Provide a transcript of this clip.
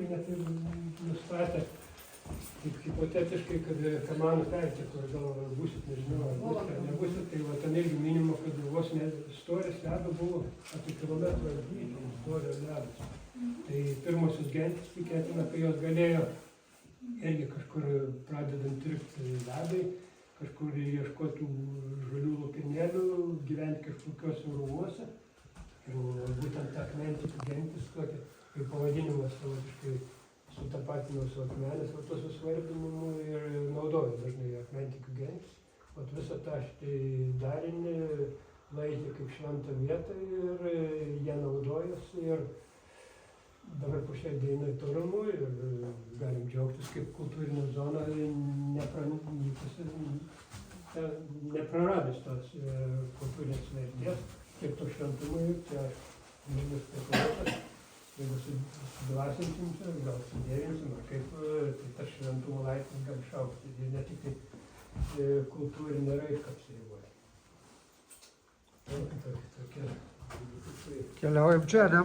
istorikai net ir nustatė, taip hipotetiškai, kad Kamanų pelkė, kur gal būsit, nežinau, ar būsit, ar nebūsit, tai va, ten irgi minima, kad vos storis ledo buvo apie kilometrą dydžio storio ledas. Tai pirmosios gentys tikėtina, kai jos galėjo irgi kažkur pradedant tirpti ledai, kažkur ieškotų žalių lopinėlių, gyventi kažkokiuose urvuose. Ir būtent ta akmentikų gentis, tokia, kaip pavadinimas savotiškai sutapatino su akmenės vartos susvarbinimu ir naudojo dažnai akmentikių gentis. O visą tą štai darinį laikė kaip šventą vietą ir jie naudojosi. Ir dabar po šiai dienai to ramu ir galim džiaugtis, kaip kultūrinė zona nepraradus tos kultūrinės vertės, kiek to šventumui, čia žmogus spekuliuotas, jeigu sudvasinsim, gal sudėvinsim, ar kaip, tai tas šventumo laipsnis gali šaukti, ir ne tik tai kultūrinė raiška apsiriboja. Keliaujam čia, ne?